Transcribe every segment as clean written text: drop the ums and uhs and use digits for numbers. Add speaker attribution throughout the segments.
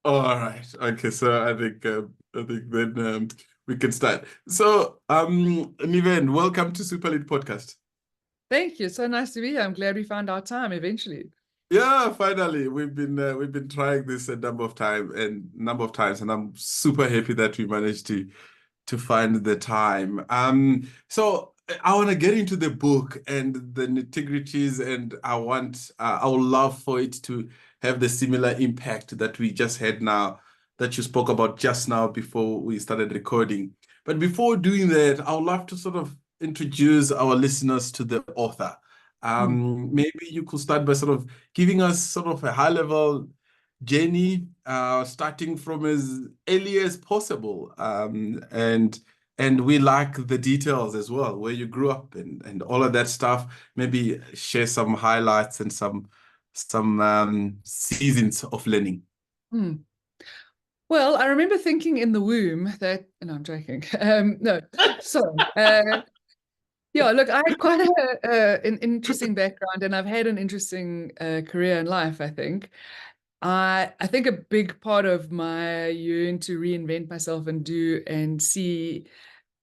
Speaker 1: All right. Okay. So I think then we can start. So Niven, welcome to Superlead podcast.
Speaker 2: Thank you. So nice to be here. I'm glad we found our time eventually.
Speaker 1: Yeah, finally we've been trying this a number of times, and I'm super happy that we managed to find the time. So I want to get into the book and the nitty-gritties, and I would love for it to have the similar impact that we just had now, that you spoke about just now before we started recording. But before doing that, I would love to sort of introduce our listeners to the author.
Speaker 2: Mm.
Speaker 1: Maybe you could start by sort of giving us sort of a high-level journey, starting from as early as possible. And we like the details as well, where you grew up and all of that stuff. Maybe share some highlights and some seasons of learning.
Speaker 2: Mm. Well, I remember thinking in the womb that, no, I'm joking. No, sorry. Yeah, look, I had quite an interesting background and I've had an interesting career in life, I think. I think a big part of my yearn to reinvent myself and do and see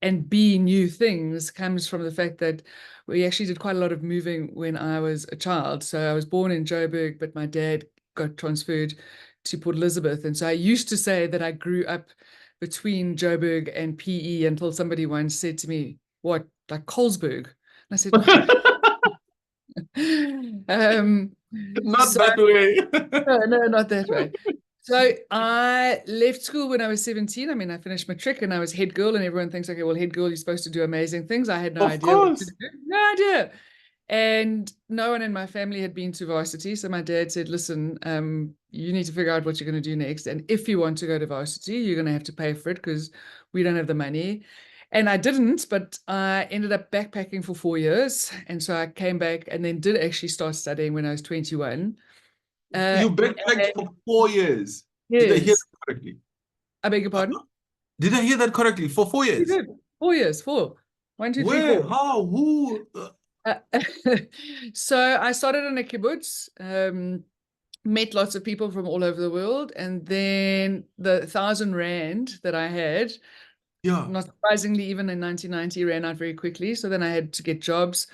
Speaker 2: and be new things comes from the fact that we actually did quite a lot of moving when I was a child. So I was born in Joburg, but my dad got transferred to Port Elizabeth. And so I used to say that I grew up between Joburg and PE until somebody once said to me, "What, like Colesberg?" And I said, "No."
Speaker 1: Not
Speaker 2: So
Speaker 1: that way.
Speaker 2: no, not that way. So I left school when I was 17. I mean, I finished matric and I was head girl, and everyone thinks, okay, well, head girl, you're supposed to do amazing things. I had no
Speaker 1: Of
Speaker 2: idea what to
Speaker 1: course.
Speaker 2: do. No idea. And no one in my family had been to varsity. So my dad said, listen, you need to figure out what you're going to do next. And if you want to go to varsity, you're going to have to pay for it because we don't have the money. And I didn't, but I ended up backpacking for 4 years. And so I came back and then did actually start studying when I was 21. Uh,
Speaker 1: You backpacked
Speaker 2: and
Speaker 1: for 4 years. Did I hear
Speaker 2: yes,
Speaker 1: that correctly?
Speaker 2: I beg your
Speaker 1: Uh,
Speaker 2: pardon?
Speaker 1: Did I hear that correctly? For four
Speaker 2: You
Speaker 1: years?
Speaker 2: did. 4 years, four. One, two, three,
Speaker 1: Where?
Speaker 2: four.
Speaker 1: How? Who?
Speaker 2: Uh, so I started in a kibbutz, met lots of people from all over the world, and then the 1,000 rand that I had,
Speaker 1: Yeah.
Speaker 2: not surprisingly, even in 1990, ran out very quickly. So then I had to get jobs.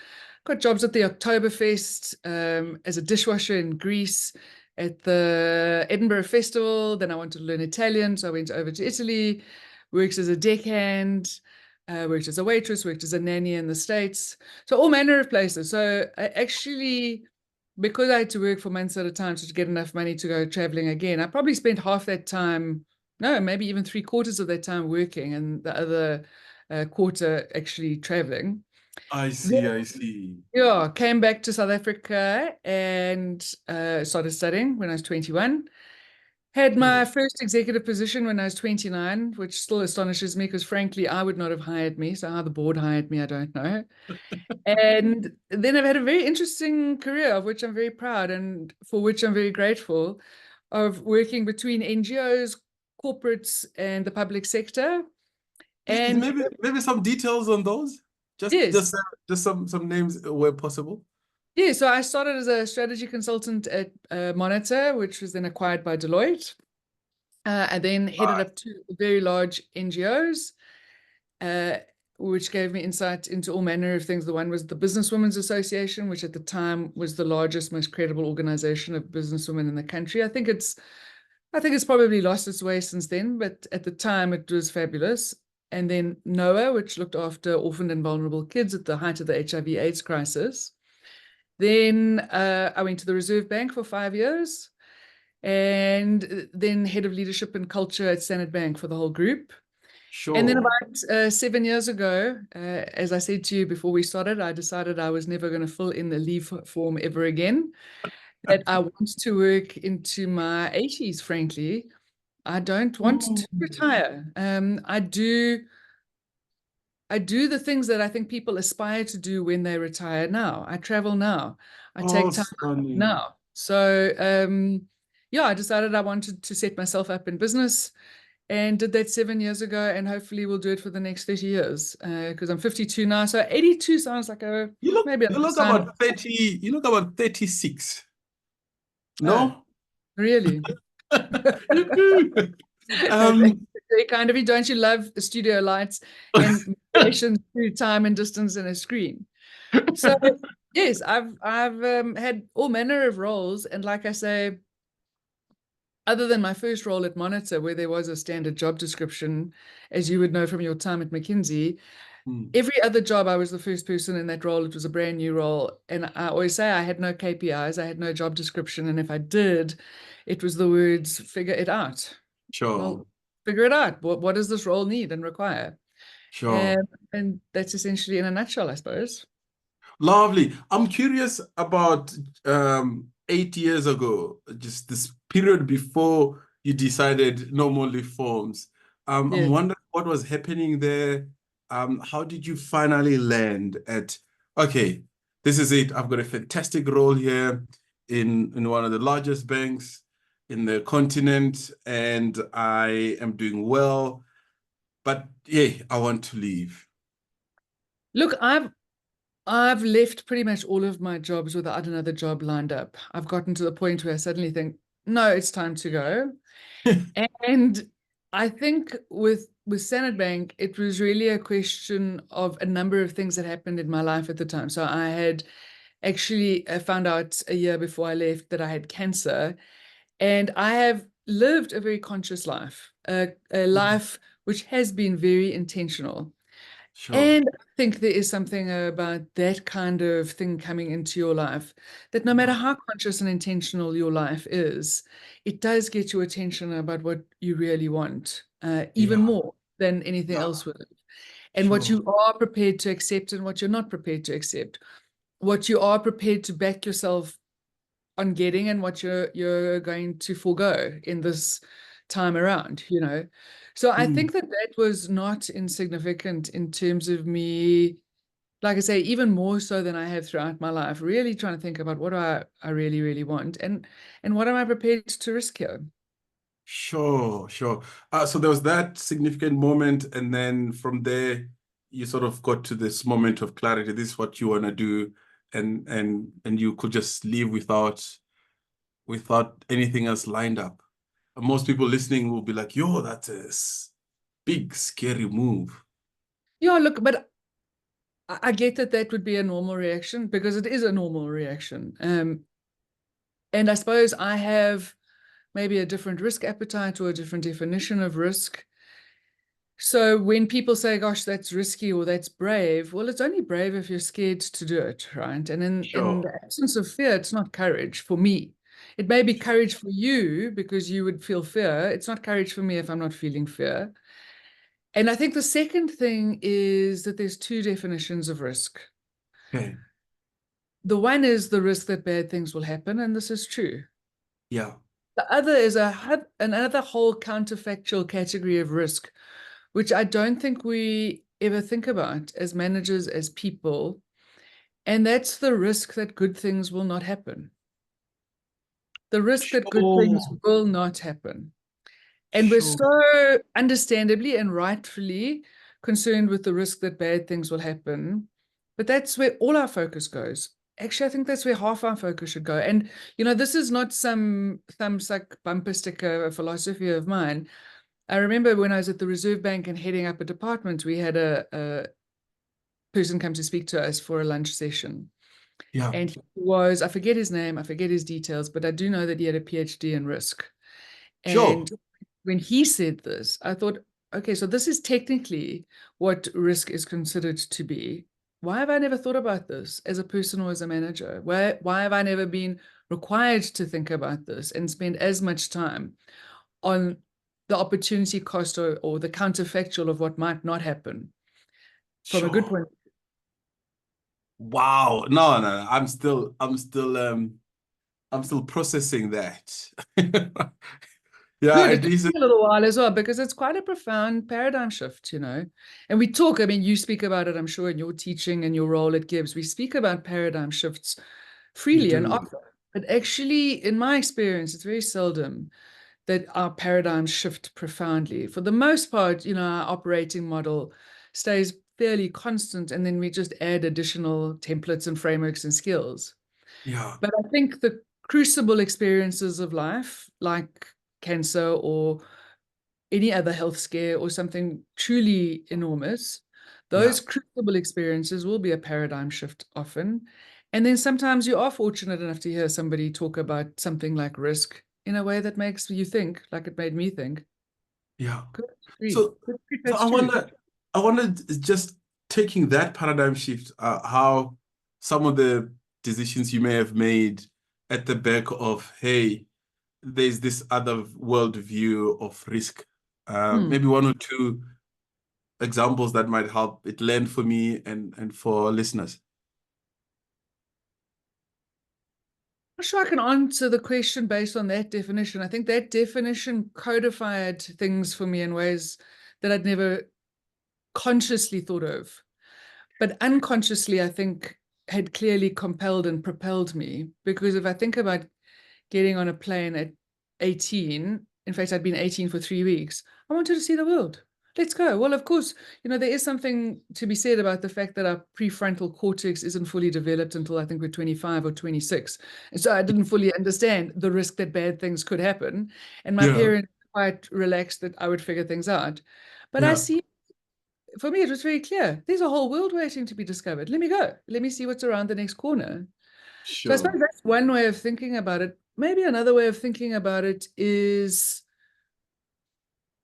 Speaker 2: Got jobs at the Oktoberfest, as a dishwasher in Greece, at the Edinburgh Festival. Then I wanted to learn Italian, so I went over to Italy, worked as a deckhand, worked as a waitress, worked as a nanny in the States. So all manner of places. So I actually, because I had to work for months at a time to get enough money to go traveling again, I probably spent half that time, no, maybe even 3/4 of that time working, and the other quarter actually traveling.
Speaker 1: I
Speaker 2: Then,
Speaker 1: see, I see.
Speaker 2: yeah, came back to South Africa and started studying when I was 21. Had
Speaker 1: Yeah.
Speaker 2: my first executive position when I was 29, which still astonishes me because, frankly, I would not have hired me. So, how the board hired me, I don't know. And then I've had a very interesting career, of which I'm very proud and for which I'm very grateful, of working between NGOs, corporates, and the public sector.
Speaker 1: Please,
Speaker 2: And
Speaker 1: maybe some details on those. Just
Speaker 2: yes,
Speaker 1: just uh, just some names where possible.
Speaker 2: yeah, so I started as a strategy consultant at Monitor, which was then acquired by Deloitte. I then headed
Speaker 1: Right.
Speaker 2: up two very large NGOs, uh, which gave me insight into all manner of things. The one was the Businesswomen's Association, which at the time was the largest, most credible organization of businesswomen in the country. I think it's probably lost its way since then, but at the time it was fabulous. And then NOAA, which looked after orphaned and vulnerable kids at the height of the HIV/AIDS crisis. Then I went to the Reserve Bank for 5 years, and then head of leadership and culture at Standard Bank for the whole group. And then
Speaker 1: Sure.
Speaker 2: about 7 years ago, as I said to you before we started, I decided I was never going to fill in the leave form ever again. That I want to work into my 80s, frankly. I don't want to
Speaker 1: Mm.
Speaker 2: retire. I do the things that I think people aspire to do when they retire now. I travel now. I
Speaker 1: Oh,
Speaker 2: take time
Speaker 1: stunning.
Speaker 2: now. So, yeah, I decided I wanted to set myself up in business and did that 7 years ago. And hopefully we'll do it for the next 30 years because I'm 52 now. So 82 sounds like a maybe
Speaker 1: You
Speaker 2: a
Speaker 1: look
Speaker 2: sign of,
Speaker 1: about 30, you look about 36.
Speaker 2: oh,
Speaker 1: No?
Speaker 2: really? That's
Speaker 1: Um,
Speaker 2: very kind of you. Don't you love the studio lights and patience through time and distance and a screen? So yes, I've had all manner of roles, and like I say, other than my first role at Monitor, where there was a standard job description, as you would know from your time at McKinsey,
Speaker 1: mm,
Speaker 2: every other job I was the first person in that role. It was a brand new role, and I always say I had no KPIs, I had no job description, and if I did, it was the words "figure it out."
Speaker 1: sure,
Speaker 2: Well, figure it out. What does this role need and require?
Speaker 1: sure.
Speaker 2: And that's essentially in a nutshell, I suppose.
Speaker 1: Lovely. I'm curious about 8 years ago, just this period before you decided no more leaf forms. I'm
Speaker 2: Yes.
Speaker 1: wondering what was happening there. How did you finally land at, okay, this is it. I've got a fantastic role here in one of the largest banks in the continent, and I am doing well, but yeah, I want to leave.
Speaker 2: Look, I've left pretty much all of my jobs without another job lined up. I've gotten to the point where I suddenly think, no, it's time to go. And I think with Standard Bank, it was really a question of a number of things that happened in my life at the time. So I had actually found out a year before I left that I had cancer, and I have lived a very conscious life, a
Speaker 1: Mm,
Speaker 2: life which has been very intentional.
Speaker 1: sure.
Speaker 2: And I think there is something about that kind of thing coming into your life that no matter
Speaker 1: Yeah.
Speaker 2: how conscious and intentional your life is, it does get your attention about what you really want, even
Speaker 1: Yeah.
Speaker 2: more than anything
Speaker 1: Yeah.
Speaker 2: else would. And what
Speaker 1: Sure.
Speaker 2: you are prepared to accept and what you're not prepared to accept, what you are prepared to back yourself on getting and what you're going to forego in this time around, you know. So I
Speaker 1: Mm,
Speaker 2: think that that was not insignificant in terms of me, like I say, even more so than I have throughout my life, really trying to think about what do I really, really want and what am I prepared to risk here?
Speaker 1: sure, sure. So there was that significant moment, and then from there, you sort of got to this moment of clarity. This is what you want to do, and you could just leave without anything else lined up. Most people listening will be like, "Yo, that's a big, scary move."
Speaker 2: Yeah, look, but I get that that would be a normal reaction because it is a normal reaction. And I suppose I have maybe a different risk appetite or a different definition of risk. So when people say, gosh, that's risky or that's brave, well, it's only brave if you're scared to do it, right? And in
Speaker 1: Sure.
Speaker 2: the absence of fear, it's not courage for me. It may be courage for you because you would feel fear. It's not courage for me if I'm not feeling fear. And I think the second thing is that there's two definitions of risk.
Speaker 1: Okay.
Speaker 2: The one is the risk that bad things will happen, and this is true.
Speaker 1: Yeah.
Speaker 2: The other is another whole counterfactual category of risk, which I don't think we ever think about as managers, as people. And that's the risk that good things will not happen. The risk that good things
Speaker 1: Sure.
Speaker 2: will not happen. And we're
Speaker 1: Sure.
Speaker 2: so understandably and rightfully concerned with the risk that bad things will happen. But that's where all our focus goes. Actually, I think that's where half our focus should go. And, you know, this is not some thumbsuck bumper sticker philosophy of mine. I remember when I was at the Reserve Bank and heading up a department, we had a person come to speak to us for a lunch session.
Speaker 1: Yeah.
Speaker 2: And he was, I forget his name, I forget his details, but I do know that he had a PhD in risk.
Speaker 1: Sure.
Speaker 2: And when he said this, I thought, okay, so this is technically what risk is considered to be. Why have I never thought about this as a person or as a manager? Why have I never been required to think about this and spend as much time on the opportunity cost or the counterfactual of what might not happen from a good
Speaker 1: Sure.
Speaker 2: point?
Speaker 1: Wow. No, no, no. I'm still processing that. Yeah,
Speaker 2: Good. It
Speaker 1: it
Speaker 2: took
Speaker 1: is.
Speaker 2: me a little while as well because it's quite a profound paradigm shift, you know. And we talk, I mean, you speak about it, I'm sure, in your teaching and your role at Gibbs. We speak about paradigm shifts
Speaker 1: We
Speaker 2: freely and
Speaker 1: do.
Speaker 2: often. But actually, in my experience, it's very seldom that our paradigms shift profoundly. For the most part, you know, our operating model stays fairly constant, and then we just add additional templates and frameworks and skills.
Speaker 1: Yeah.
Speaker 2: But I think the crucible experiences of life, like cancer or any other health scare or something truly enormous,
Speaker 1: Yeah.
Speaker 2: those crucible experiences will be a paradigm shift often. And then sometimes you are fortunate enough to hear somebody talk about something like risk in a way that makes you think, like it made me think.
Speaker 1: Yeah.
Speaker 2: Good grief.
Speaker 1: So,
Speaker 2: Good grief,
Speaker 1: so
Speaker 2: that's true.
Speaker 1: I wonder just taking that paradigm shift, how some of the decisions you may have made at the back of, hey, there's this other world view of risk.
Speaker 2: Hmm.
Speaker 1: Maybe one or two examples that might help it land for me and for listeners.
Speaker 2: I'm not sure I can answer the question based on that definition. I think that definition codified things for me in ways that I'd never consciously thought of. But unconsciously, I think had clearly compelled and propelled me. Because if I think about getting on a plane at 18, in fact, I'd been 18 for 3 weeks, I wanted to see the world. Let's go. Well, of course, there is something to be said about the fact that our prefrontal cortex isn't fully developed until I think we're 25 or 26. And so I didn't fully understand the risk that bad things could happen. And my
Speaker 1: Yeah,
Speaker 2: parents were quite relaxed that I would figure things out. But I
Speaker 1: yeah,
Speaker 2: see, for me, it was very clear. There's a whole world waiting to be discovered. Let me go. Let me see what's around the next corner. So I
Speaker 1: sure.
Speaker 2: suppose that's one way of thinking about it. Maybe another way of thinking about it is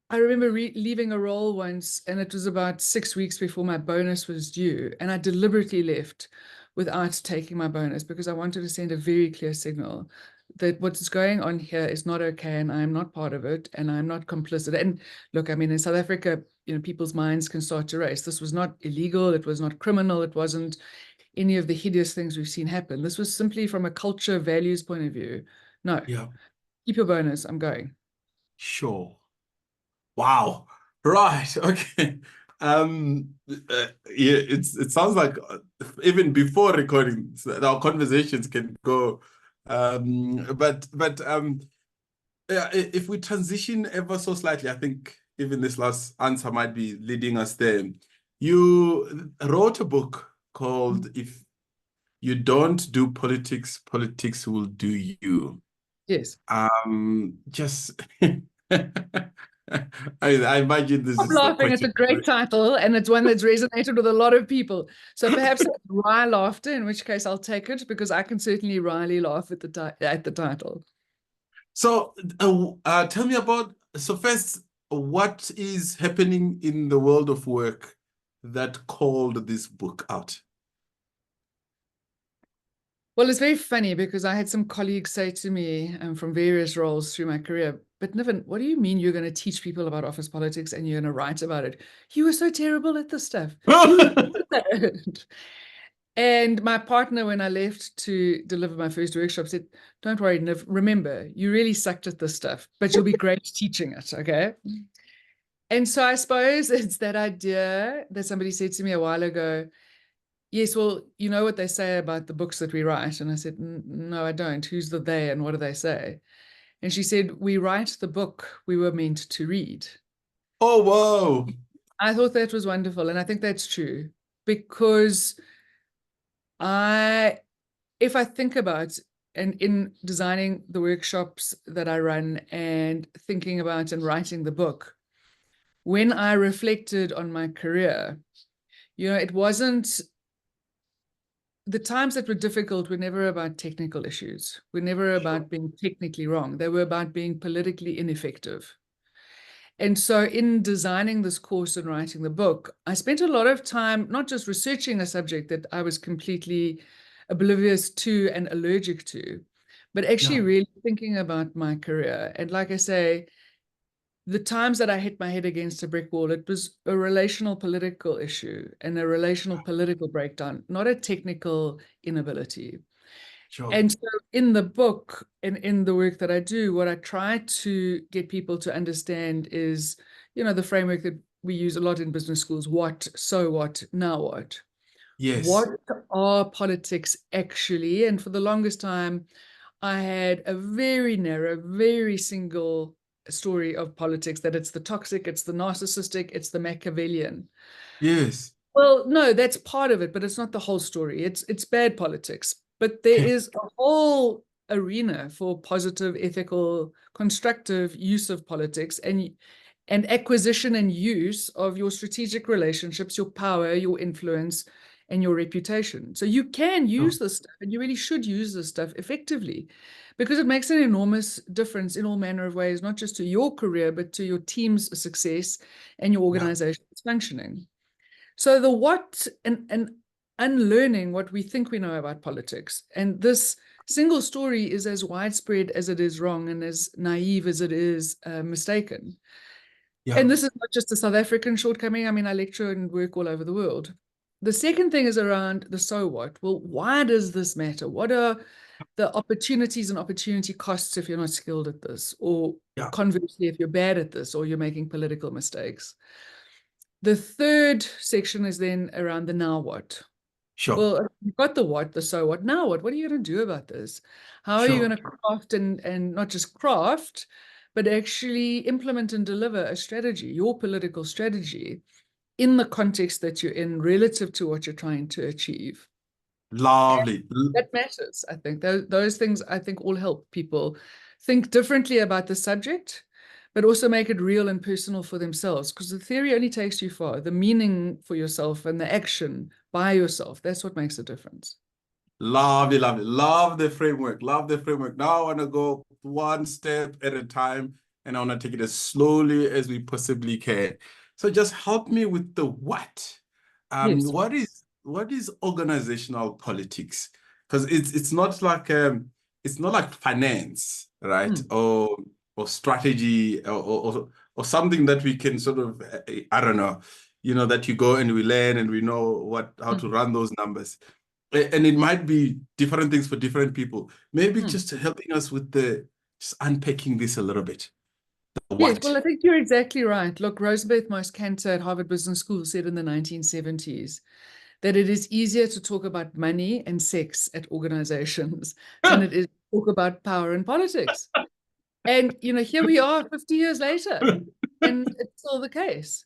Speaker 2: I remember leaving a role once, and it was about 6 weeks before my bonus was due. And I deliberately left without taking my bonus because I wanted to send a very clear signal that what's going on here is not okay, and I'm not part of it, and I'm not complicit. And look, I mean, in South Africa, people's minds can start to race. This was not illegal. It was not criminal. It wasn't any of the hideous things we've seen happen. This was simply from a culture values point of view. No,
Speaker 1: Yeah,
Speaker 2: keep your bonus. I'm going.
Speaker 1: sure. Wow. Right. Okay. Yeah, it sounds like even before recording, our conversations can go. But yeah, if we transition ever so slightly, I think even this last answer might be leading us there. You wrote a book called "If You Don't Do Politics, Politics Will Do You."
Speaker 2: Yes.
Speaker 1: Just I imagine this
Speaker 2: Stop
Speaker 1: is the
Speaker 2: laughing. It's
Speaker 1: question.
Speaker 2: a great title, and it's one that's resonated with a lot of people. So perhaps it's wry laughter, in which case I'll take it because I can certainly wryly laugh at the title.
Speaker 1: So, tell me about, so first, what is happening in the world of work that called this book out?
Speaker 2: Well, it's very funny because I had some colleagues say to me from various roles through my career, but Niven, what do you mean you're going to teach people about office politics and you're going to write about it? You were so terrible at this stuff. You were good. And my partner, when I left to deliver my first workshop, said, don't worry, Niv, remember, you really sucked at this stuff, but you'll be great teaching it, okay? And so I suppose it's that idea that somebody said to me a while ago, yes, well, you know what they say about the books that we write? And I said, no, I don't. Who's the they and what do they say? And she said, we write the book we were meant to read.
Speaker 1: Oh, whoa.
Speaker 2: I thought that was wonderful. And I think that's true because if I think about and in designing the workshops that I run and thinking about and writing the book, when I reflected on my career, it wasn't the times that were difficult were never about technical issues, were never
Speaker 1: Sure.
Speaker 2: about being technically wrong. They were about being politically ineffective. And so, in designing this course and writing the book, I spent a lot of time not just researching a subject that I was completely oblivious to and allergic to, but actually
Speaker 1: Yeah,
Speaker 2: really thinking about my career. And like I say, the times that I hit my head against a brick wall, it was a relational political issue and a relational political breakdown, not a technical inability.
Speaker 1: sure.
Speaker 2: And so in the book and in the work that I do, what I try to get people to understand is, the framework that we use a lot in business schools: what, so what, now what? What
Speaker 1: Yes.
Speaker 2: are politics actually? And for the longest time, I had a very narrow, very single story of politics, that it's the toxic, it's the narcissistic, it's the Machiavellian.
Speaker 1: Yes.
Speaker 2: Well, no, that's part of it, but it's not the whole story. It's bad politics. But there
Speaker 1: Okay.
Speaker 2: is a whole arena for positive, ethical, constructive use of politics and acquisition and use of your strategic relationships, your power, your influence, and your reputation. So you can use this stuff, and you really should use this stuff effectively, because it makes an enormous difference in all manner of ways, not just to your career, but to your team's success and your organization's functioning. So the what and unlearning what we think we know about politics. And this single story is as widespread as it is wrong and as naive as it is mistaken.
Speaker 1: Yeah.
Speaker 2: And this is not just a South African shortcoming. I mean, I lecture and work all over the world. The second thing is around the so what. Well, why does this matter? What are the opportunities and opportunity costs if you're not skilled at this? Or conversely, if you're bad at this or you're making political mistakes? The third section is then around the now what.
Speaker 1: Sure.
Speaker 2: Well, you've got the what, the so what, now what? What are you going to do about this? How are you going to craft and not just craft, but actually implement and deliver a strategy, your political strategy, in the context that you're in relative to what you're trying to achieve?
Speaker 1: Lovely.
Speaker 2: That matters, I think. Those things, I think, all help people think differently about the subject, but also make it real and personal for themselves, because the theory only takes you far. The meaning for yourself and the action by yourself, that's what makes a difference.
Speaker 1: Lovely, lovely. Love the framework. Love the framework. Now I want to go one step at a time, and I want to take it as slowly as we possibly can. So just help me with the what.
Speaker 2: Yes.
Speaker 1: What is organizational politics? Because it's not like finance, right? Or strategy or something that we can sort of, I don't know, that you go and we learn and we know how to run those numbers. And it might be different things for different people. Maybe just helping us with just unpacking this a little bit.
Speaker 2: Yes, well, I think you're exactly right. Look, Roosevelt Moss-Cantor at Harvard Business School said in the 1970s that it is easier to talk about money and sex at organizations than it is to talk about power and politics. And, here we are 50 years later, and it's still the case.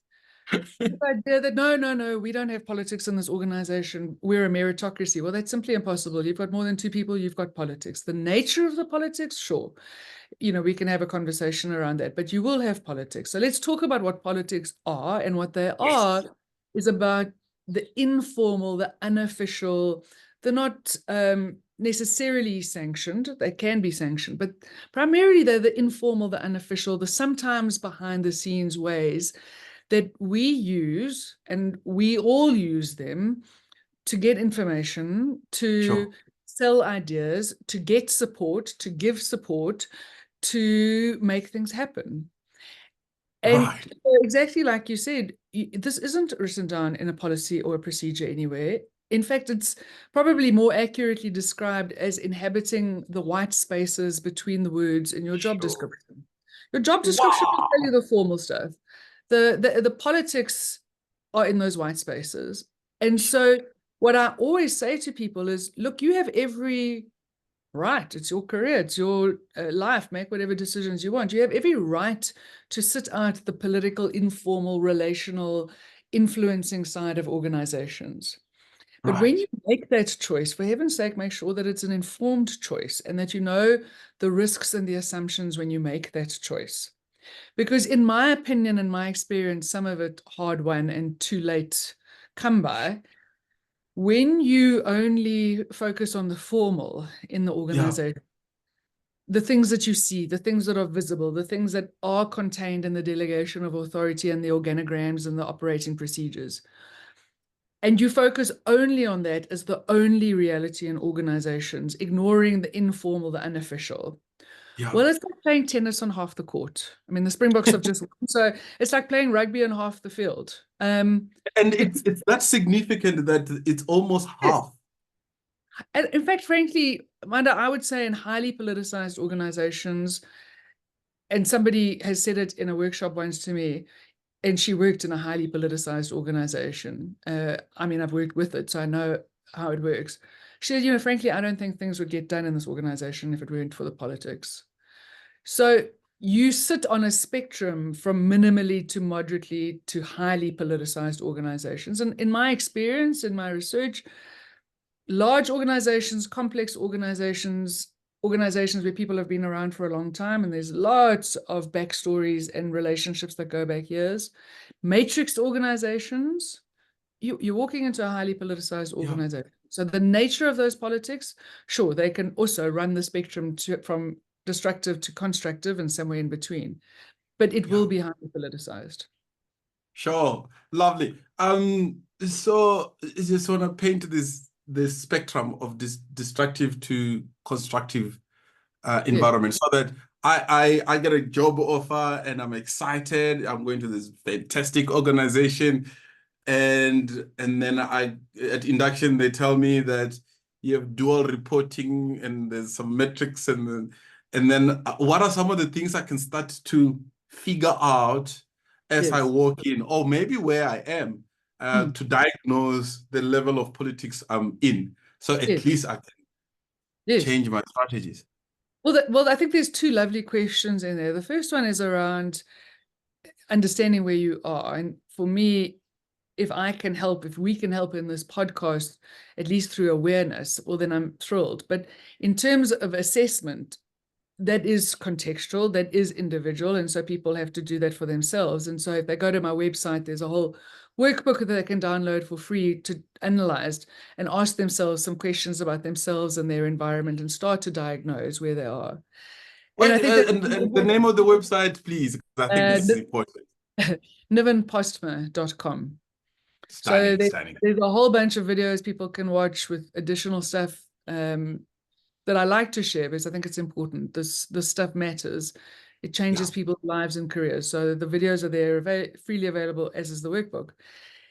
Speaker 2: The idea that no, we don't have politics in this organization, we're a meritocracy. Well, that's simply impossible. You've got more than two people, you've got politics. The nature of the politics, sure, we can have a conversation around that, but you will have politics. So let's talk about what politics are, and what they are is about the informal, the unofficial, they're not necessarily sanctioned. They can be sanctioned, but primarily they're the informal, the unofficial, the sometimes behind the scenes ways that we use, and we all use them, to get information, to sell ideas, to get support, to give support, to make things happen. And exactly like you said, this isn't written down in a policy or a procedure anywhere. In fact, it's probably more accurately described as inhabiting the white spaces between the words in your job description. Your job description will tell you the formal stuff. The politics are in those white spaces. And so what I always say to people is, look, you have every right. It's your career. It's your life. Make whatever decisions you want. You have every right to sit out the political, informal, relational, influencing side of organizations. But when you make that choice, for heaven's sake, make sure that it's an informed choice and that you know the risks and the assumptions when you make that choice. Because in my opinion and my experience, some of it hard won and too late come by, when you only focus on the formal in the organization, the things that you see, the things that are visible, the things that are contained in the delegation of authority and the organograms and the operating procedures, and you focus only on that as the only reality in organizations, ignoring the informal, the unofficial. Well, it's like playing tennis on half the court. I mean, the Springboks have just won, so it's like playing rugby on half the field.
Speaker 1: And it's that significant that it's almost half.
Speaker 2: And in fact, frankly, Maanda, I would say in highly politicized organizations, and somebody has said it in a workshop once to me, and she worked in a highly politicized organization. I mean, I've worked with it, so I know how it works. She said, frankly, I don't think things would get done in this organization if it weren't for the politics. So you sit on a spectrum from minimally to moderately to highly politicized organizations. And in my experience, in my research, large organizations, complex organizations, organizations where people have been around for a long time, and there's lots of backstories and relationships that go back years. Matrixed organizations, you're walking into a highly politicized
Speaker 1: Yeah.
Speaker 2: organization. So the nature of those politics, sure, they can also run the spectrum from destructive to constructive and somewhere in between, but it will
Speaker 1: Yeah.
Speaker 2: be highly politicized.
Speaker 1: Sure. Lovely. So I just want to paint this spectrum of this destructive to constructive
Speaker 2: Yes,
Speaker 1: environment so that I get a job offer and I'm excited. I'm going to this fantastic organization, and then at induction they tell me that you have dual reporting and there's some metrics, and then what are some of the things I can start to figure out as I
Speaker 2: yes.
Speaker 1: walk in, or maybe where I am,
Speaker 2: Mm.
Speaker 1: to diagnose the level of politics I'm in, so at
Speaker 2: Yes,
Speaker 1: least I can
Speaker 2: yes.
Speaker 1: change my strategies.
Speaker 2: Well, I think there's two lovely questions in there. The first one is around understanding where you are. And for me, if I can help, if we can help in this podcast, at least through awareness, well, then I'm thrilled. But in terms of assessment, that is contextual, that is individual. And so people have to do that for themselves. And so if they go to my website, there's a whole workbook that they can download for free to analyze and ask themselves some questions about themselves and their environment and start to diagnose where they are. And
Speaker 1: Well,
Speaker 2: I think that
Speaker 1: and the name of the website, please, because I think
Speaker 2: uh,
Speaker 1: this is important.
Speaker 2: nivenpostma.com. So
Speaker 1: Stunning, stunning.
Speaker 2: there's a whole bunch of videos people can watch with additional stuff that I like to share because I think it's important. This stuff matters. It
Speaker 1: Yeah,
Speaker 2: changes people's lives and careers. So the videos are there, freely available, as is the workbook.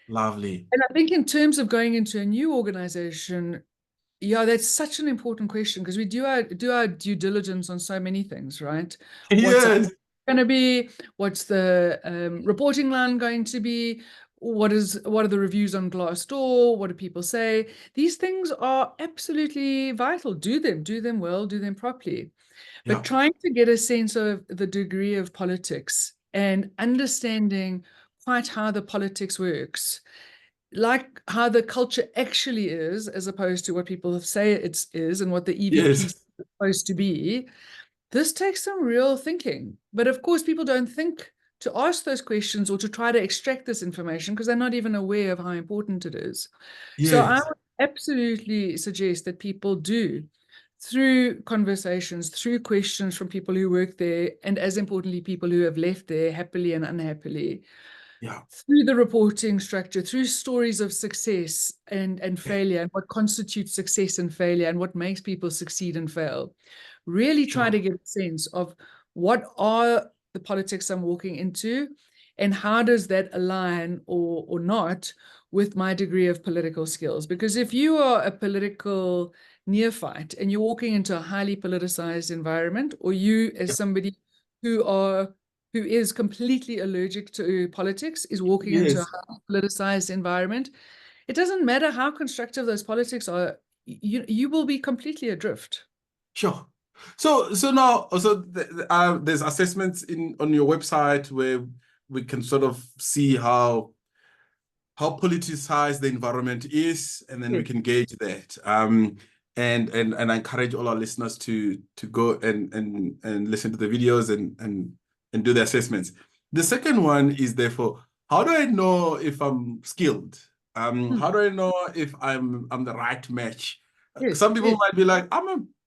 Speaker 1: lovely.
Speaker 2: And I think in terms of going into a new organization, yeah, that's such an important question because we do our due diligence on so many things, right? What's
Speaker 1: Yes,
Speaker 2: going to be? What's the reporting line going to be? What are the reviews on Glassdoor? What do people say? These things are absolutely vital. Do them well, do them properly.
Speaker 1: yeah,
Speaker 2: But trying to get a sense of the degree of politics and understanding quite how the politics works, like how the culture actually is, as opposed to what people say it is and what the EVP
Speaker 1: yes,
Speaker 2: is supposed to be. This takes some real thinking. But of course, people don't think to ask those questions or to try to extract this information because they're not even aware of how important it is. So I
Speaker 1: yes,
Speaker 2: would absolutely suggest that people do, through conversations, through questions from people who work there, and as importantly, people who have left there happily and unhappily,
Speaker 1: yeah,
Speaker 2: through the reporting structure, through stories of success and failure, and what constitutes success and failure, and what makes people succeed and fail. Really try to
Speaker 1: sure.
Speaker 2: get a sense of what are the politics I'm walking into, and how does that align or not with my degree of political skills. Because if you are a political neophyte and you're walking into a highly politicized environment, or you as
Speaker 1: Yeah,
Speaker 2: somebody who are who is completely allergic to politics is walking into a
Speaker 1: yes,
Speaker 2: highly politicized environment, it doesn't matter how constructive those politics are, you will be completely adrift.
Speaker 1: sure. So now, also, there's assessments on your website where we can sort of see how politicized the environment is, and then we
Speaker 2: Yes.
Speaker 1: can gauge that. And I encourage all our listeners to go and listen to the videos and do the assessments. The second one is therefore, how do I know if I'm skilled?
Speaker 2: Hmm.
Speaker 1: How do I know if I'm the right match?
Speaker 2: Yes,
Speaker 1: Some people
Speaker 2: yes.
Speaker 1: might be like,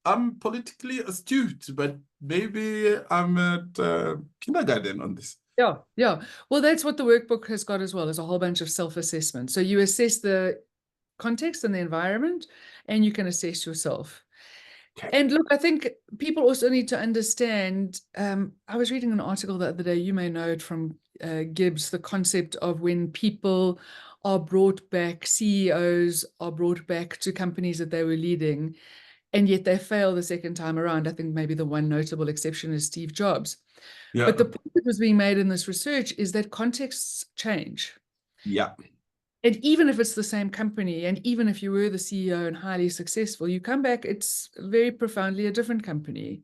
Speaker 1: I'm politically astute, but maybe I'm at kindergarten on this.
Speaker 2: Yeah, yeah. Well, that's what the workbook has got as well, is a whole bunch of self-assessment. So you assess the context and the environment, and you can assess yourself.
Speaker 1: Okay.
Speaker 2: And look, I think people also need to understand. I was reading an article the other day, you may know it from Gibbs, the concept of when people are brought back, CEOs are brought back to companies that they were leading, and yet they fail the second time around. I think maybe the one notable exception is Steve Jobs.
Speaker 1: Yeah.
Speaker 2: But the point that was being made in this research is that contexts change.
Speaker 1: Yeah.
Speaker 2: And even if it's the same company, and even if you were the CEO and highly successful, you come back, it's very profoundly a different company,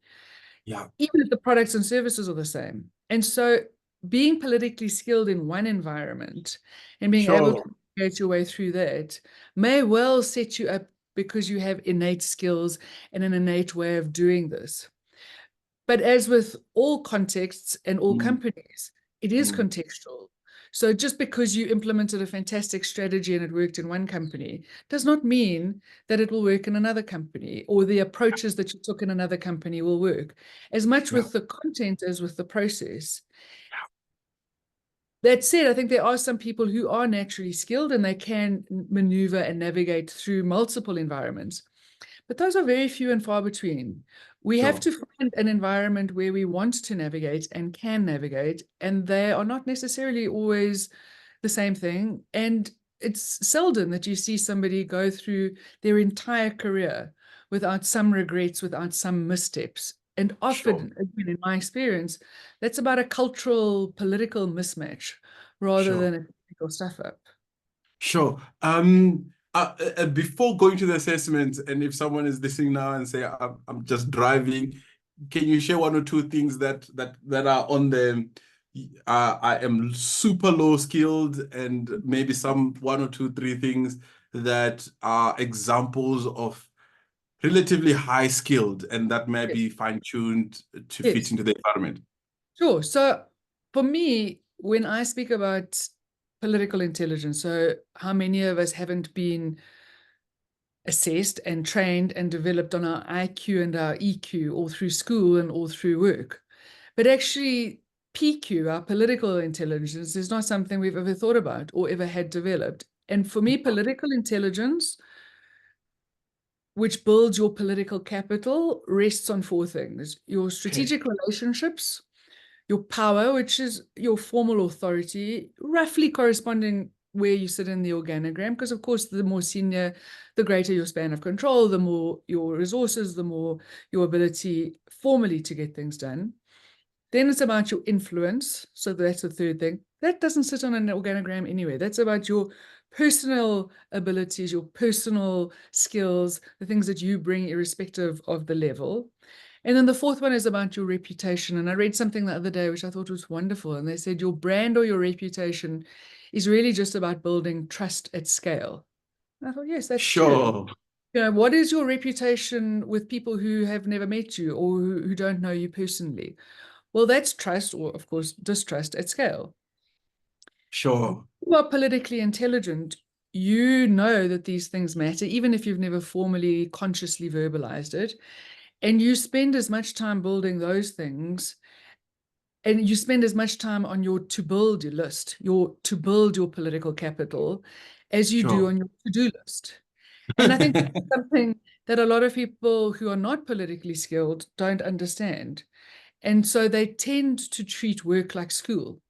Speaker 1: Yeah.
Speaker 2: even if the products and services are the same. And so being politically skilled in one environment and being able
Speaker 1: Sure.
Speaker 2: to navigate your way through that may well set you up because you have innate skills and an innate way of doing this. But as with all contexts and all
Speaker 1: Mm,
Speaker 2: companies, it is
Speaker 1: mm.
Speaker 2: contextual. So just because you implemented a fantastic strategy and it worked in one company does not mean that it will work in another company, or the approaches that you took in another company will work. As much
Speaker 1: Yeah,
Speaker 2: with the content as with the process. That said, I think there are some people who are naturally skilled and they can maneuver and navigate through multiple environments. But those are very few and far between. We have
Speaker 1: sure,
Speaker 2: to find an environment where we want to navigate and can navigate, and they are not necessarily always the same thing. And it's seldom that you see somebody go through their entire career without some regrets, without some missteps. And
Speaker 1: sure,
Speaker 2: often, again, in my experience, that's about a cultural, political mismatch rather
Speaker 1: sure.
Speaker 2: than a technical stuff up.
Speaker 1: Sure. Before going to the assessment, and if someone is listening now and say, I'm just driving, can you share one or two things that are on the I am super low skilled, and maybe some one or two, three things that are examples of relatively high skilled and that may
Speaker 2: Yes.
Speaker 1: be fine-tuned to fit
Speaker 2: Yes.
Speaker 1: into the environment?
Speaker 2: Sure. So for me, when I speak about political intelligence, so how many of us haven't been assessed and trained and developed on our IQ and our EQ all through school and all through work. But actually, PQ, our political intelligence, is not something we've ever thought about or ever had developed. And for me, political intelligence, which builds your political capital, rests on four things: your
Speaker 1: Okay.
Speaker 2: strategic relationships, your power, which is your formal authority, roughly corresponding where you sit in the organogram, because of course, the more senior, the greater your span of control, the more your resources, the more your ability formally to get things done. Then it's about your influence. So that's the third thing. That doesn't sit on an organogram anyway. That's about your personal abilities, your personal skills, the things that you bring irrespective of the level. And then the fourth one is about your reputation. And I read something the other day, which I thought was wonderful. And they said your brand or your reputation is really just about building trust at scale. And I thought, yes, that's true.
Speaker 1: Sure,
Speaker 2: You know, what is your reputation with people who have never met you or who don't know you personally? Well, that's trust, or of course, distrust at scale.
Speaker 1: sure,
Speaker 2: You are politically intelligent. You know that these things matter, even if you've never formally, consciously verbalized it. And you spend as much time building those things, and you spend as much time on your to build your list, your to build your political capital, as you do
Speaker 1: sure.
Speaker 2: on your to do list. And I think that's something that a lot of people who are not politically skilled don't understand. And so they tend to treat work like school.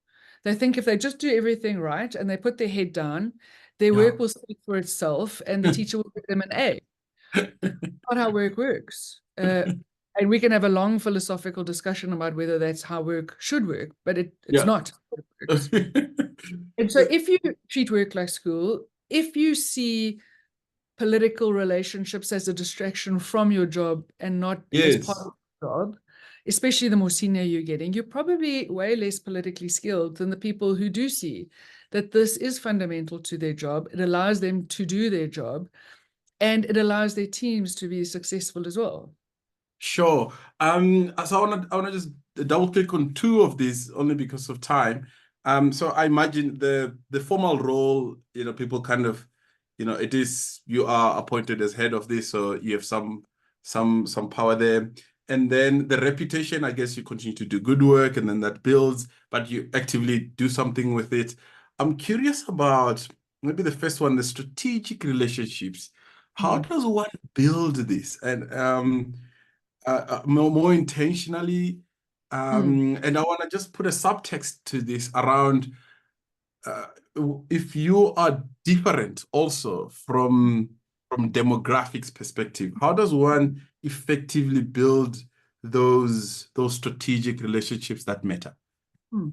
Speaker 2: They think if they just do everything right and they put their head down, their
Speaker 1: Yeah.
Speaker 2: work will speak for itself and the teacher will give them an A. But that's not how work works. And we can have a long philosophical discussion about whether that's how work should work, but it's
Speaker 1: Yeah.
Speaker 2: not how it works. And so if you treat work like school, if you see political relationships as a distraction from your job and not as part
Speaker 1: Yes,
Speaker 2: of the job, especially the more senior you're getting, you're probably way less politically skilled than the people who do see that this is fundamental to their job. It allows them to do their job and it allows their teams to be successful as well.
Speaker 1: sure. So I wanna just double click on two of these only because of time. So I imagine the formal role, people kind of, it is you are appointed as head of this, so you have some power there. And then the reputation, I guess you continue to do good work and then that builds, but you actively do something with it. I'm curious about maybe the first one, the strategic relationships. How
Speaker 2: Mm,
Speaker 1: does one build this? And more intentionally.
Speaker 2: mm,
Speaker 1: And I want to just put a subtext to this around uh, if you are different also from demographics perspective, how does one effectively build those strategic relationships that matter?
Speaker 2: mm.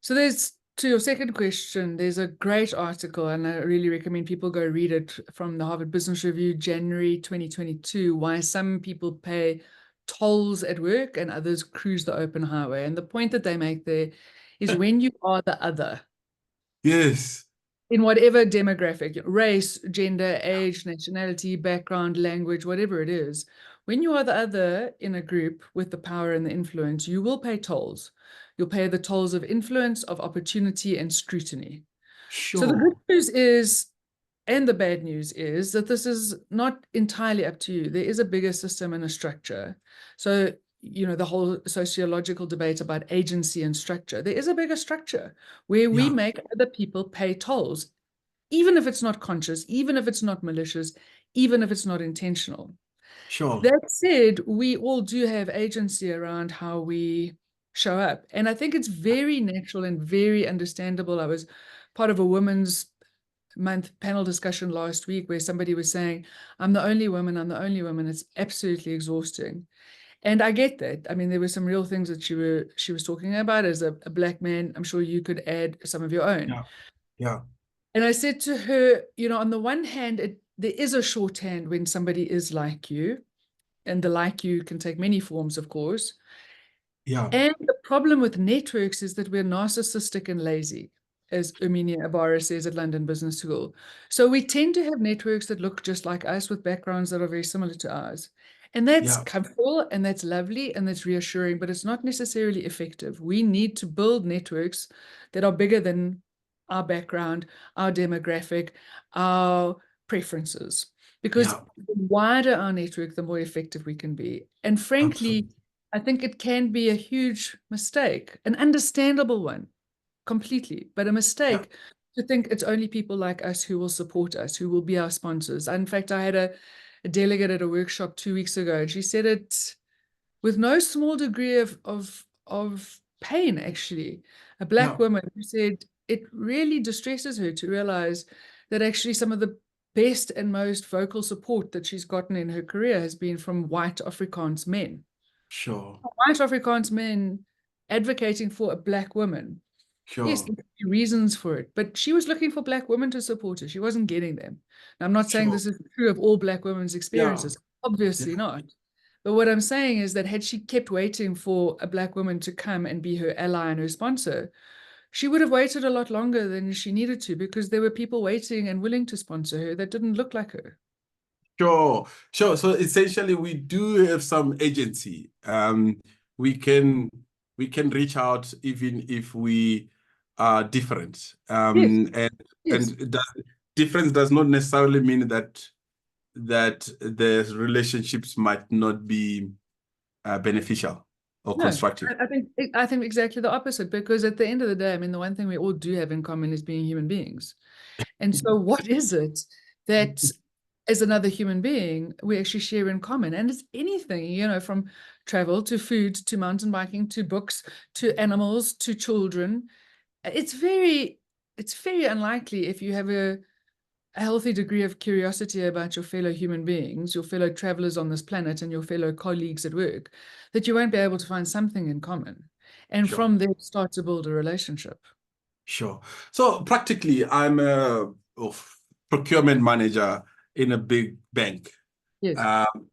Speaker 2: So there's to your second question, there's a great article, and I really recommend people go read it from the Harvard Business Review, January 2022, why some people pay tolls at work and others cruise the open highway. And the point that they make there is when you are the other,
Speaker 1: Yes.
Speaker 2: in whatever demographic, race, gender, age, nationality, background, language, whatever it is, when you are the other in a group with the power and the influence, you will pay tolls. You'll pay the tolls of influence, of opportunity, and scrutiny. So the good
Speaker 1: Sure.
Speaker 2: news is, and the bad news is, that this is not entirely up to you. There is a bigger system and a structure. So, the whole sociological debate about agency and structure, there is a bigger structure where we
Speaker 1: Yeah.
Speaker 2: make other people pay tolls, even if it's not conscious, even if it's not malicious, even if it's not intentional.
Speaker 1: Sure.
Speaker 2: That said, we all do have agency around how we show up. And I think it's very natural and very understandable. I was part of a women's month panel discussion last week where somebody was saying, I'm the only woman, I'm the only woman. It's absolutely exhausting. And I get that. I mean, there were some real things that she was talking about. As a Black man, I'm sure you could add some of your own.
Speaker 1: Yeah. Yeah.
Speaker 2: And I said to her, on the one hand, there is a shorthand when somebody is like you, and the like you can take many forms, of course.
Speaker 1: Yeah.
Speaker 2: And the problem with networks is that we're narcissistic and lazy, as Erminia Ibarra says at London Business School. So we tend to have networks that look just like us with backgrounds that are very similar to ours. And that's
Speaker 1: Yeah.
Speaker 2: comfortable and that's lovely and that's reassuring, but it's not necessarily effective. We need to build networks that are bigger than our background, our demographic, our preferences. Because
Speaker 1: Yeah.
Speaker 2: the wider our network, the more effective we can be. And frankly,
Speaker 1: Absolutely.
Speaker 2: I think it can be a huge mistake, an understandable one, completely, but a
Speaker 1: Yeah.
Speaker 2: mistake to think it's only people like us who will support us, who will be our sponsors. In fact, I had a delegate at a workshop 2 weeks ago, and she said it with no small degree of pain, actually. A Black
Speaker 1: Yeah.
Speaker 2: woman who said it really distresses her to realize that actually some of the best and most vocal support that she's gotten in her career has been from white Afrikaans men.
Speaker 1: Sure.
Speaker 2: White Afrikaans men advocating for a Black woman. Yes,
Speaker 1: Sure.
Speaker 2: there could be reasons for it, but she was looking for Black women to support her. She wasn't getting them. Now, I'm not saying
Speaker 1: Sure.
Speaker 2: this is true of all Black women's
Speaker 1: Yeah.
Speaker 2: experiences, obviously
Speaker 1: Yeah.
Speaker 2: not. But what I'm saying is that had she kept waiting for a Black woman to come and be her ally and her sponsor, she would have waited a lot longer than she needed to, because there were people waiting and willing to sponsor her that didn't look like her.
Speaker 1: Sure, sure. So essentially, we do have some agency. We can we can reach out even if we are different.
Speaker 2: Yes,
Speaker 1: And
Speaker 2: yes.
Speaker 1: difference does not necessarily mean that the relationships might not be beneficial or
Speaker 2: No,
Speaker 1: constructive.
Speaker 2: I think exactly the opposite, because at the end of the day, I mean, the one thing we all do have in common is being human beings. And so what is it that as another human being we actually share in common? And it's anything, from travel to food to mountain biking to books to animals to children. It's very unlikely, if you have a healthy degree of curiosity about your fellow human beings, your fellow travelers on this planet, and your fellow colleagues at work, that you won't be able to find something in common. And
Speaker 1: Sure.
Speaker 2: from there, start to build a relationship.
Speaker 1: Sure. So practically, I'm a procurement manager in a big bank,
Speaker 2: Yes.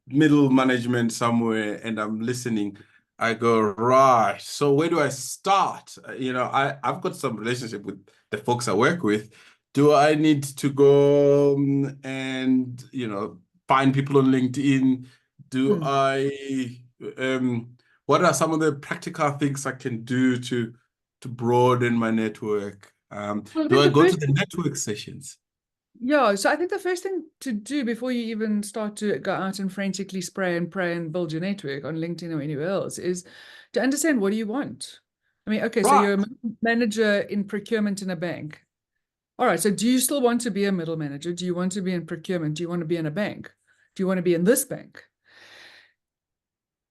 Speaker 1: middle management somewhere, and I'm listening. I go, right. So where do I start? I've got some relationship with the folks I work with. Do I need to go and, find people on LinkedIn? Do
Speaker 2: Hmm.
Speaker 1: I, what are some of the practical things I can do to broaden my network?
Speaker 2: Well, I
Speaker 1: Do
Speaker 2: think
Speaker 1: I
Speaker 2: the
Speaker 1: go to
Speaker 2: first
Speaker 1: the network sessions?
Speaker 2: Yeah, so I think the first thing to do before you even start to go out and frantically spray and pray and build your network on LinkedIn or anywhere else is to understand, what do you want? I mean, okay, so
Speaker 1: Right.
Speaker 2: you're a manager in procurement in a bank. All right, so do you still want to be a middle manager? Do you want to be in procurement? Do you want to be in a bank? Do you want to be in this bank?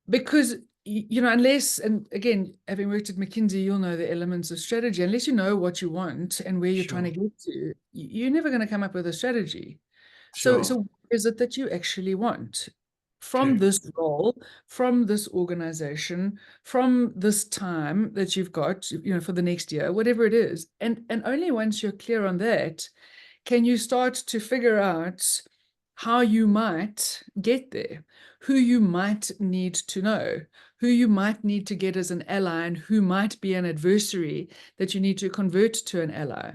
Speaker 2: Because unless, and again, having worked at McKinsey, you'll know the elements of strategy. Unless you know what you want and where you're trying to
Speaker 1: Sure.
Speaker 2: get to, you're never going to come up with a strategy. So
Speaker 1: Sure.
Speaker 2: what is it that you actually want from
Speaker 1: Okay.
Speaker 2: this role, from this organization, from this time that you've got, for the next year, whatever it is? And only once you're clear on that can you start to figure out how you might get there, who you might need to know, who you might need to get as an ally, and who might be an adversary that you need to convert to an ally.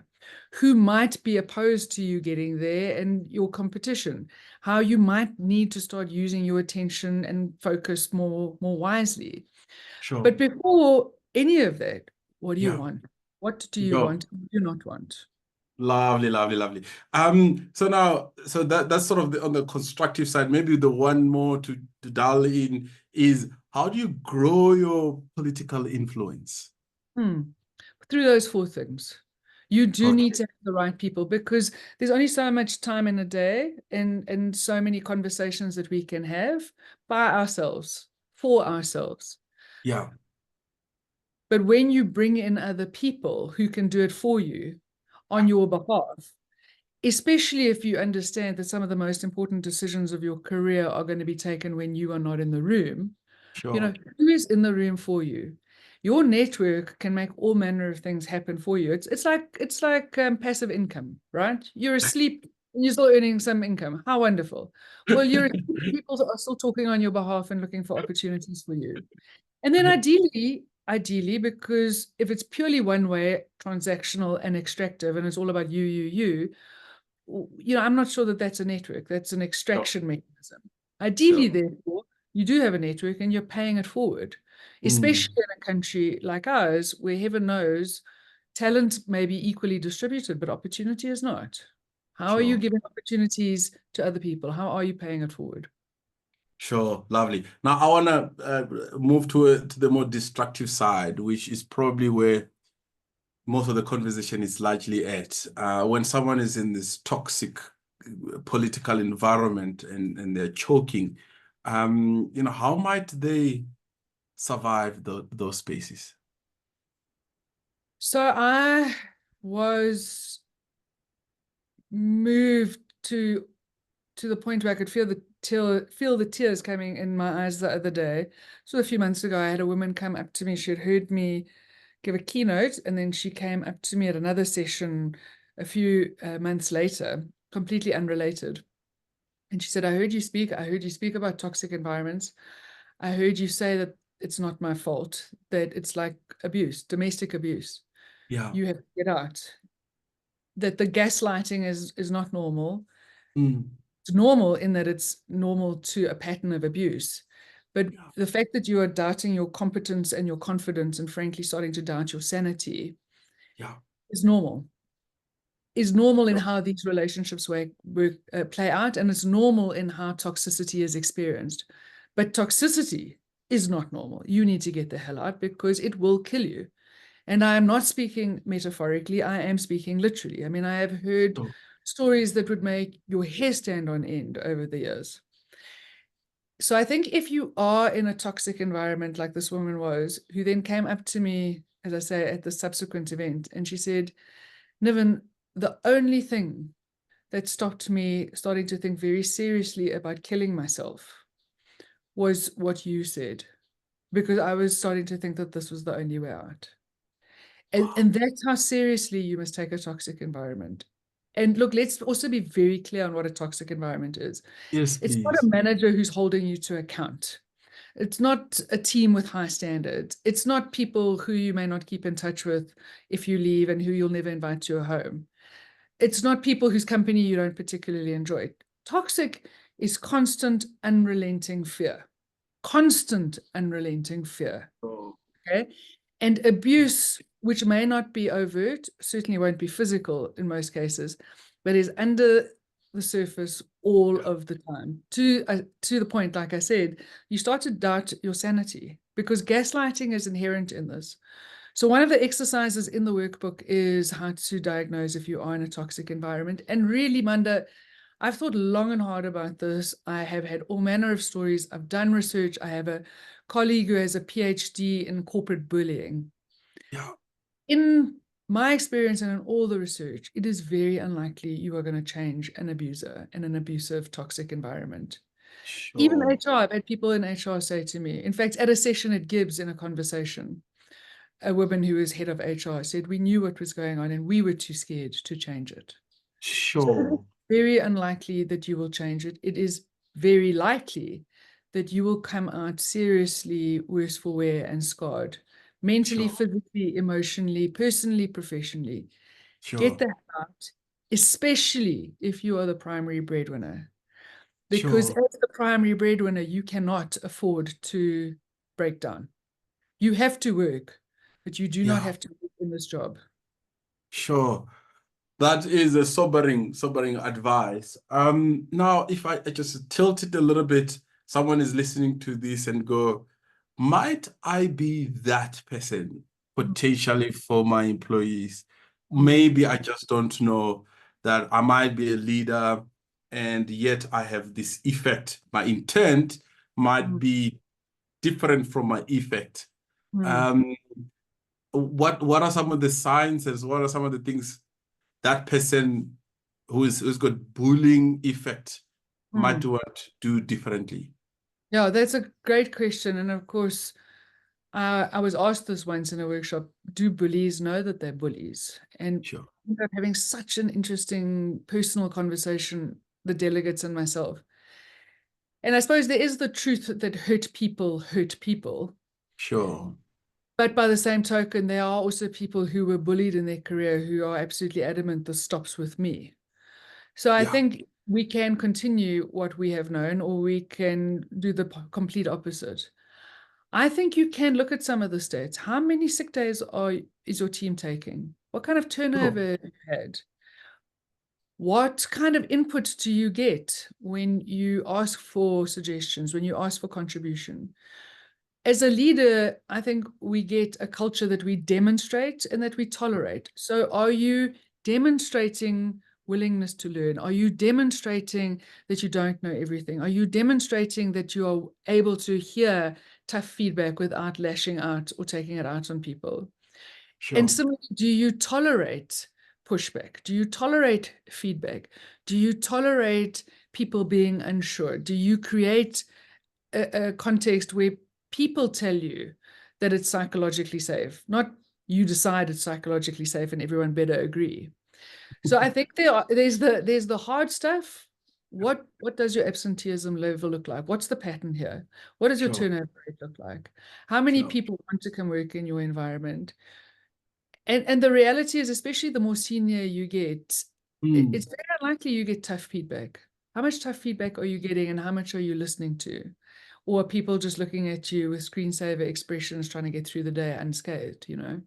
Speaker 2: who might be opposed to you getting there and your competition, how you might need to start using your attention and focus more wisely.
Speaker 1: Sure.
Speaker 2: But before any of that, what do you
Speaker 1: Yeah.
Speaker 2: want? What do you
Speaker 1: Go.
Speaker 2: want? Do you not want?
Speaker 1: Lovely, lovely, lovely. So now, so that's sort of on the constructive side. Maybe the one more to dial in is, how do you grow your political influence?
Speaker 2: Through those four things. You do
Speaker 1: Okay.
Speaker 2: need to have the right people, because there's only so much time in a day and so many conversations that we can have by ourselves, for ourselves.
Speaker 1: Yeah.
Speaker 2: But when you bring in other people who can do it for you on your behalf, especially if you understand that some of the most important decisions of your career are going to be taken when you are not in the room, you know,
Speaker 1: Sure.
Speaker 2: who is in the room for you? Your network can make all manner of things happen for you. It's like passive income, right? You're asleep and you're still earning some income. How wonderful! Well, you're asleep, people are still talking on your behalf and looking for opportunities for you. And then ideally, because if it's purely one way, transactional and extractive, and it's all about you know, I'm not sure that that's a network. That's an
Speaker 1: Sure.
Speaker 2: extraction mechanism. Ideally,
Speaker 1: Sure.
Speaker 2: therefore, you do have a network and you're paying it forward, especially
Speaker 1: Mm,
Speaker 2: in a country like ours, where heaven knows talent may be equally distributed, but opportunity is not. How are you
Speaker 1: sure.
Speaker 2: giving opportunities to other people? How are you paying it forward?
Speaker 1: Sure. Lovely. Now I want to move to the more destructive side, which is probably where most of the conversation is largely at. When someone is in this toxic political environment and they're choking, you know, how might they survive those spaces?
Speaker 2: So I was moved to the point where I could feel the tears coming in my eyes the other day. So a few months ago, I had a woman come up to me. She had heard me give a keynote, and then she came up to me at another session a few months later, completely unrelated. And she said, "I heard you speak. I heard you speak about toxic environments. I heard you say that it's not my fault, that it's like abuse, domestic abuse.
Speaker 1: Yeah.
Speaker 2: You have to get out. That the gaslighting is not normal.
Speaker 1: Mm,
Speaker 2: It's normal in that it's normal to a pattern of abuse. But
Speaker 1: yeah.
Speaker 2: the fact that you are doubting your competence and your confidence and frankly starting to doubt your sanity
Speaker 1: Yeah.
Speaker 2: is normal. Is normal in
Speaker 1: Sure.
Speaker 2: how these relationships play out, and it's normal in how toxicity is experienced. But toxicity is not normal. You need to get the hell out because it will kill you. And I am not speaking metaphorically, I am speaking literally. I mean, I have heard
Speaker 1: So,
Speaker 2: stories that would make your hair stand on end over the years. So I think if you are in a toxic environment like this woman was, who then came up to me, as I say, at the subsequent event, and she said, Niven, the only thing that stopped me starting to think very seriously about killing myself was what you said, because I was starting to think that this was the only way out.
Speaker 1: wow.
Speaker 2: And that's how seriously you must take a toxic environment. And look, let's also be very clear on what a toxic environment is.
Speaker 1: Yes,
Speaker 2: It's not a
Speaker 1: please.
Speaker 2: manager who's holding you to account. It's not a team with high standards. It's not people who you may not keep in touch with if you leave and who you'll never invite to your home. It's not people whose company you don't particularly enjoy. Toxic is constant, unrelenting fear. Constant, unrelenting fear.
Speaker 1: Oh,
Speaker 2: Okay. And abuse, which may not be overt, certainly won't be physical in most cases, but is under the surface all
Speaker 1: yeah.
Speaker 2: of the time. To the point, like I said, you start to doubt your sanity because gaslighting is inherent in this. So one of the exercises in the workbook is how to diagnose if you are in a toxic environment. And really, Maanda, I've thought long and hard about this. I have had all manner of stories. I've done research. I have a colleague who has a PhD in corporate bullying.
Speaker 1: Yeah.
Speaker 2: In my experience and in all the research, it is very unlikely you are going to change an abuser in an abusive, toxic environment. Even
Speaker 1: Sure.
Speaker 2: HR, I've had people in HR say to me, in fact, at a session at Gibbs in a conversation, a woman who was head of HR said, we knew what was going on and we were too scared to change it. So it is
Speaker 1: Sure.
Speaker 2: very unlikely that you will change it. It is very likely that you will come out seriously worse for wear and scarred, mentally,
Speaker 1: Sure.
Speaker 2: physically, emotionally, personally, professionally. Get
Speaker 1: Sure.
Speaker 2: that out, especially if you are the primary breadwinner. Because
Speaker 1: Sure.
Speaker 2: as the primary breadwinner, you cannot afford to break down. You have to work, but you do not
Speaker 1: Yeah.
Speaker 2: have to work in this job.
Speaker 1: Sure. That is a sobering advice. Now, if I just tilt it a little bit, someone is listening to this and go, might I be that person potentially for my employees?
Speaker 2: Mm,
Speaker 1: Maybe I just don't know that I might be a leader and yet I have this effect. My intent might
Speaker 2: mm,
Speaker 1: be different from my effect.
Speaker 2: mm,
Speaker 1: Um, what are some of the sciences? What are some of the things that person who's got bullying effect might
Speaker 2: mm.
Speaker 1: want to do differently?
Speaker 2: Yeah, that's a great question. And of course, I was asked this once in a workshop, do bullies know that they're bullies? And
Speaker 1: Sure,
Speaker 2: I ended up having such an interesting personal conversation, the delegates and myself. And I suppose there is the truth that hurt people.
Speaker 1: sure,
Speaker 2: But by the same token, there are also people who were bullied in their career who are absolutely adamant this stops with me. So I
Speaker 1: yeah,
Speaker 2: think we can continue what we have known, or we can do the complete opposite. I think you can look at some of the stats. How many sick days is your team taking? What kind of
Speaker 1: sure,
Speaker 2: turnover have you had? What kind of input do you get when you ask for suggestions, when you ask for contribution? As a leader, I think we get a culture that we demonstrate and that we tolerate. So, are you demonstrating willingness to learn? Are you demonstrating that you don't know everything? Are you demonstrating that you are able to hear tough feedback without lashing out or taking it out on people? And
Speaker 1: sure,
Speaker 2: similarly, do you tolerate pushback? Do you tolerate feedback? Do you tolerate people being unsure? Do you create a context where people tell you that it's psychologically safe, not you decide it's psychologically safe and everyone better agree? So I think there's the hard stuff. What does your absenteeism level look like? What's the pattern here? What does your
Speaker 1: sure,
Speaker 2: turnover rate look like? How many
Speaker 1: sure.
Speaker 2: people want to come work in your environment? And the reality is, especially the more senior you get, it's
Speaker 1: Mm,
Speaker 2: very unlikely you get tough feedback. How much tough feedback are you getting and how much are you listening to? Or are people just looking at you with screensaver expressions trying to get through the day unscathed, you know?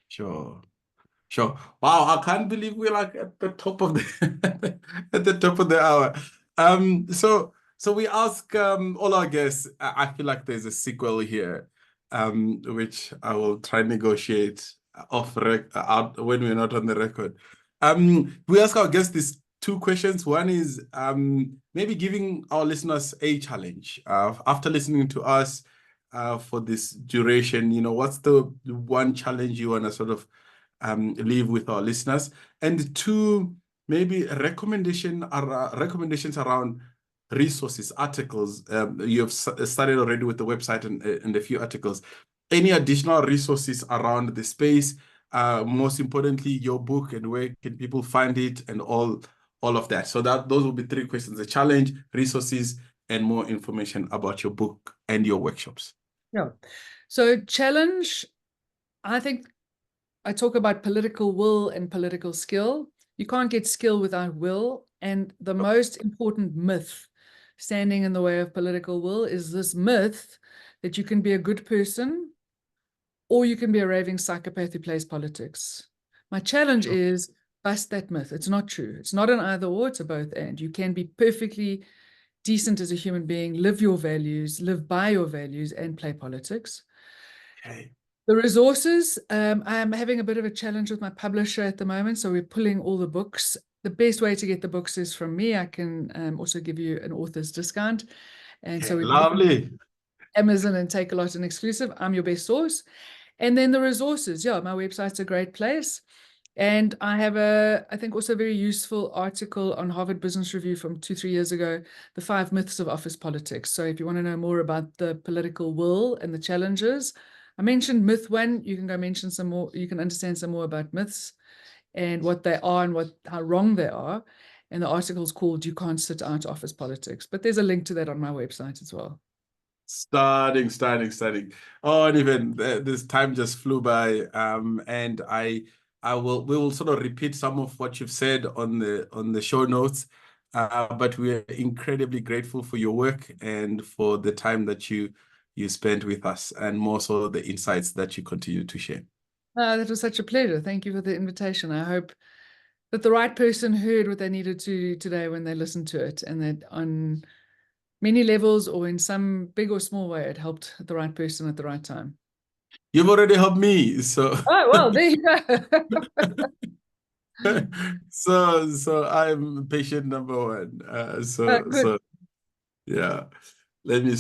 Speaker 1: sure. Sure. Wow, I can't believe we're like at the top of the at the top of the hour. So we ask all our guests. I feel like there's a sequel here, which I will try and negotiate out when we're not on the record. We ask our guests these two questions. One is maybe giving our listeners a challenge. After listening to us for this duration, what's the one challenge you want to sort of leave with our listeners? And two, maybe recommendations around resources, articles. You have started already with the website and a few articles. Any additional resources around the space? Most importantly, your book and where can people find it and all of that. So those will be three questions: a challenge, resources, and more information about your book and your workshops.
Speaker 2: Yeah. So challenge, I think I talk about political will and political skill. You can't get skill without will. And the most important myth standing in the way of political will is this myth that you can be a good person or you can be a raving psychopath who plays politics. My challenge
Speaker 1: Sure.
Speaker 2: is bust that myth. It's not true. It's not an either or, it's a both and. You can be perfectly decent as a human being, live your values, live by your values, and play politics.
Speaker 1: Okay.
Speaker 2: The resources, I'm having a bit of a challenge with my publisher at the moment, so we're pulling all the books. The best way to get the books is from me. I can also give you an author's discount. And so
Speaker 1: Okay.
Speaker 2: we're pulling
Speaker 1: Lovely.
Speaker 2: Amazon and Take a Lot and exclusive. I'm your best source. And then the resources. Yeah, my website's a great place. And I have I think also a very useful article on Harvard Business Review from 2, 3 years ago, The 5 Myths of Office Politics. So if you want to know more about the political will and the challenges, I mentioned myth one. You can go mention some more. You can understand some more about myths and what they are and how wrong they are. And the article is called You Can't Sit Out Office Politics. But there's a link to that on my website as well.
Speaker 1: Starting. Oh, and even this time just flew by. And I we will sort of repeat some of what you've said on the show notes. But we're incredibly grateful for your work and for the time that you spent with us, and more so the insights that you continue to share.
Speaker 2: That was such a pleasure. Thank you for the invitation. I hope that the right person heard what they needed to today when they listened to it, and that on many levels or in some big or small way, it helped the right person at the right time.
Speaker 1: You've already helped me, so
Speaker 2: Oh, well, there you go.
Speaker 1: so I'm patient number one.
Speaker 2: Good.
Speaker 1: Yeah. Let me